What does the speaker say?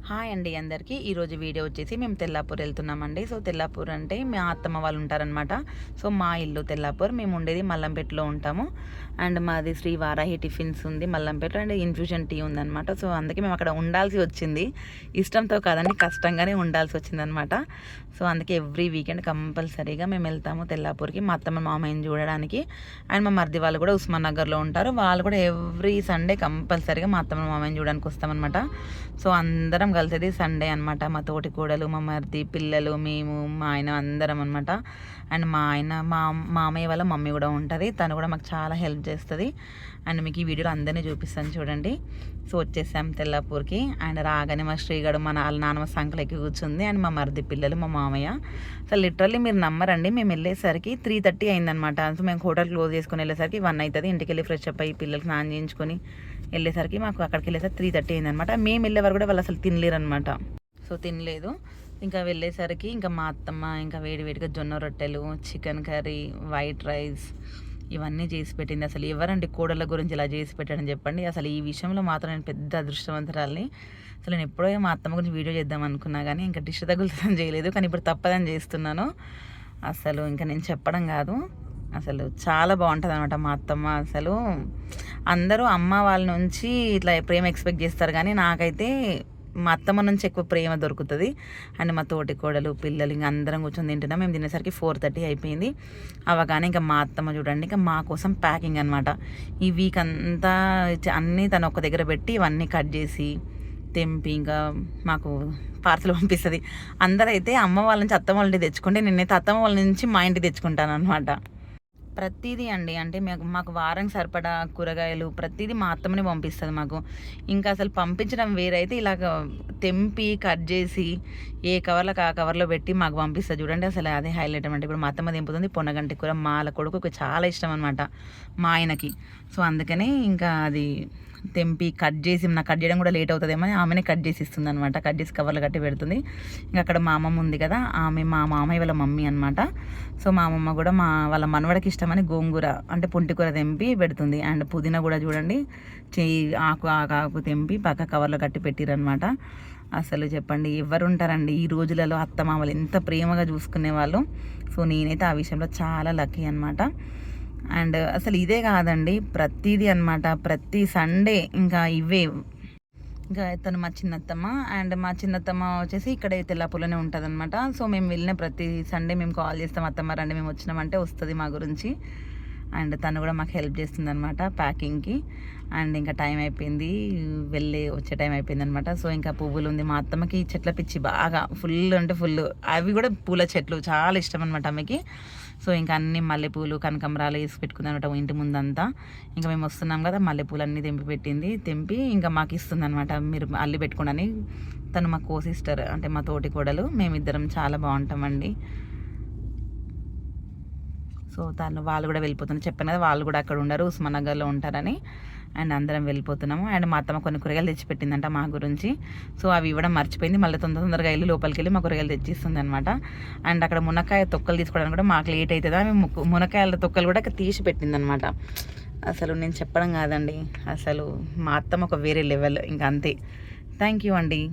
Hi అండి అందరికీ. ఈరోజు వీడియో వచ్చేసి మేము తెల్లాపూర్ వెళ్తున్నామండి. సో తెల్లాపూర్ అంటే మా అత్తమ్మ వాళ్ళు ఉంటారనమాట. సో మా ఇల్లు తెల్లాపూర్, మేము ఉండేది మల్లంపేటలో ఉంటాము. అండ్ మాది శ్రీ వారాహి టిఫిన్స్ ఉంది మల్లంపేట, అండ్ ఇన్ఫ్యూజన్ టీ ఉందన్నమాట. సో అందుకే మేము అక్కడ ఉండాల్సి వచ్చింది. ఇష్టంతో కాదండి, కష్టంగానే ఉండాల్సి వచ్చిందనమాట. సో అందుకే ఎవ్రీ వీకెండ్ కంపల్సరీగా మేము వెళ్తాము తెల్లాపూర్కి, మా అత్తమ్మ మామయ్యని చూడడానికి. అండ్ మా మరిది వాళ్ళు కూడా ఉస్మాన్ నగర్లో ఉంటారు, వాళ్ళు కూడా ఎవ్రీ సండే కంపల్సరీగా మా అత్తమ్మ మామయ్యని చూడడానికి వస్తామన్నమాట. సో అందరం కలిసేది సండే అనమాట. మా తోటి కోడలు, మా మరిది, పిల్లలు, మేము, మా ఆయన అందరం అనమాట. అండ్ మా ఆయన మా మామయ్య వాళ్ళ మమ్మీ కూడా ఉంటుంది, తను కూడా మాకు చాలా హెల్ప్ చేస్తుంది. అండ్ మీకు ఈ వీడియోలో అందరినీ చూపిస్తాను చూడండి. సో వచ్చేసాం తెల్లాపూర్కి. అండ్ రాగానే మా శ్రీగడు మా నాన్నమ్మ సంకలు ఎక్కి కూర్చుంది, అండ్ మా మరిది పిల్లలు, మా మామయ్య. అసలు లిటరల్లీ మీరు నమ్మరండి, మేము వెళ్ళేసరికి 3:30 అయిందనమాట. సో మేము హోటల్ క్లోజ్ చేసుకుని వెళ్ళేసరికి 1 అవుతుంది. ఇంటికి వెళ్ళి ఫ్రెష్ అప్ అయ్యి పిల్లలు స్నానం చేయించుకొని వెళ్ళేసరికి మాకు అక్కడికి వెళ్ళేసరికి 3:30 అయిందనమాట. మేము వెళ్ళే వరకు కూడా వాళ్ళు అసలు తినలేరు అనమాట. సో తినలేదు. ఇంకా వెళ్ళేసరికి ఇంకా మా అత్తమ్మ ఇంకా వేడివేడిగా జొన్న రొట్టెలు, చికెన్ కర్రీ, వైట్ రైస్ ఇవన్నీ చేసి పెట్టింది. అసలు ఎవరండి కోడళ్ళ గురించి ఇలా చేసి పెట్టాడని చెప్పండి. అసలు ఈ విషయంలో మాత్రం నేను పెద్ద అదృష్టవంతురాల్ని. అసలు నేను ఎప్పుడో మా అత్తమ్మ గురించి వీడియో చేద్దాం అనుకున్నా కానీ ఇంకా డిష్ తగులుతుందని చేయలేదు. కానీ ఇప్పుడు తప్పదని చేస్తున్నాను. అసలు ఇంకా నేను చెప్పడం కాదు, అసలు చాలా బాగుంటుంది అనమాట మా అత్తమ్మ. అసలు అందరూ అమ్మ వాళ్ళ నుంచి ఇట్లా ప్రేమ ఎక్స్పెక్ట్ చేస్తారు, కానీ నాకైతే మా అత్తమ్మ నుంచి ఎక్కువ ప్రేమ దొరుకుతుంది. అండ్ మా తోటి కోడలు, పిల్లలు ఇంకా అందరం కూర్చొని తింటున్నాం. మేము తినేసరికి 4:30 అయిపోయింది. అవగానే ఇంకా మా అత్తమ్మ చూడండి ఇంకా మా కోసం ప్యాకింగ్ అనమాట. ఈ వీక్ అంతా అన్నీ తను ఒక దగ్గర పెట్టి ఇవన్నీ కట్ చేసి తెంపి ఇంకా మాకు పార్సల్ పంపిస్తుంది. అందరైతే అమ్మ వాళ్ళ నుంచి అత్తమ్మ వాళ్ళ ఇంటికి తెచ్చుకుంటే, నేనైతే అత్తమ్మ వాళ్ళ నుంచి మా ఇంటికి తెచ్చుకుంటాను అనమాట. ప్రతిదీ అండి, అంటే మాకు వారానికి సరిపడా కూరగాయలు ప్రతిదీ మా అత్తమ్మని పంపిస్తుంది మాకు. ఇంకా అసలు పంపించడం వేరైతే ఇలాగ తెంపి కట్ చేసి ఏ కవర్లకు ఆ కవర్లో పెట్టి మాకు పంపిస్తుంది చూడండి. అసలు అదే హైలైట్ అనమాట. ఇప్పుడు మా అత్తమ్మ దింపుతుంది పొన్నగంటి కూర, మాల కొడుకు చాలా ఇష్టం అనమాట మా ఆయనకి. సో అందుకని ఇంకా అది తెంపి కట్ చేసి, నాకు కట్ చేయడం కూడా లేట్ అవుతుందేమో ఆమెనే కట్ చేసి ఇస్తుంది అనమాట. కట్ చేసి కవర్లు కట్టి పెడుతుంది. ఇంకా అక్కడ మా అమ్మమ్మ ఉంది కదా, ఆమె మా మామయ్య వాళ్ళ మమ్మీ అనమాట. సో మా అమ్మమ్మ కూడా వాళ్ళ మనవడికి ఇష్టమని గోంగూర అంటే పుంటికూర తెంపి పెడుతుంది. అండ్ పుదీనా కూడా చూడండి ఆకు తెంపి పక్క కవర్లో కట్టి పెట్టిరనమాట. అసలు చెప్పండి ఎవరు ఉంటారండి ఈ రోజులలో అత్తమామలు ఎంత ప్రేమగా చూసుకునే వాళ్ళు. సో నేనైతే ఆ విషయంలో చాలా లక్కీ అనమాట. అండ్ అసలు ఇదే కాదండి, ప్రతిదీ అనమాట. ప్రతి సండే ఇంకా ఇవే. ఇంకా తను మా చిన్నత్తమ్మ, అండ్ మా చిన్నత్తమ్మ వచ్చేసి ఇక్కడ తెల్లాపూర్లోనే ఉంటుంది అనమాట. సో మేము వెళ్ళిన ప్రతి సండే మేము కాల్ చేస్తాం, అత్తమ్మ రండి మేము వచ్చినామంటే వస్తుంది మా గురించి. అండ్ తను కూడా మాకు హెల్ప్ చేస్తుంది అనమాట ప్యాకింగ్కి. అండ్ ఇంకా టైం అయిపోయింది, వచ్చే టైం అయిపోయింది అనమాట. సో ఇంకా పువ్వులు ఉంది, మా అత్తమ్మకి చెట్ల పిచ్చి బాగా ఫుల్ అంటే ఫుల్. అవి కూడా పూల చెట్లు చాలా ఇష్టం అనమాట ఆమెకి. సో ఇంకా అన్ని మల్లెపూలు, కనకంబరాలు వేసి పెట్టుకుంది అనమాట ఇంటి ముందంతా. ఇంకా మేము వస్తున్నాం కదా, మల్లెపూలు అన్నీ తెంపి ఇంకా మాకు ఇస్తుంది అనమాట, మీరు అల్లి పెట్టుకోండి. తను మా కో సిస్టర్ అంటే మా తోటి కోడలు, మేమిద్దరం చాలా బాగుంటామండి. సో వాళ్ళు కూడా వెళ్ళిపోతున్నారు, చెప్పాను కదా వాళ్ళు కూడా అక్కడ ఉండరు, ఉస్మాన్ నగర్లో ఉంటారని. అండ్ అందరం వెళ్ళిపోతున్నాము. అండ్ మా అత్తమ్మ కొన్ని కూరగాయలు తెచ్చిపెట్టిందంట మా గురించి. సో అవి ఇవ్వడం మర్చిపోయింది, మళ్ళీ తొందరగా వెళ్ళి లోపలికి వెళ్ళి మా కూరగాయలు తెచ్చిస్తుంది అనమాట. అండ్ అక్కడ మునక్కాయ తొక్కలు తీసుకోవడానికి కూడా మాకు లేట్ అవుతుంది, ఆమె మునక్కాయల తొక్కలు కూడా తీసి పెట్టిందనమాట. అసలు నేను చెప్పడం కాదండి, అసలు మా అత్తమ్మ ఒక వేరే లెవెల్. ఇంకా అంతే. థ్యాంక్ యూ అండి.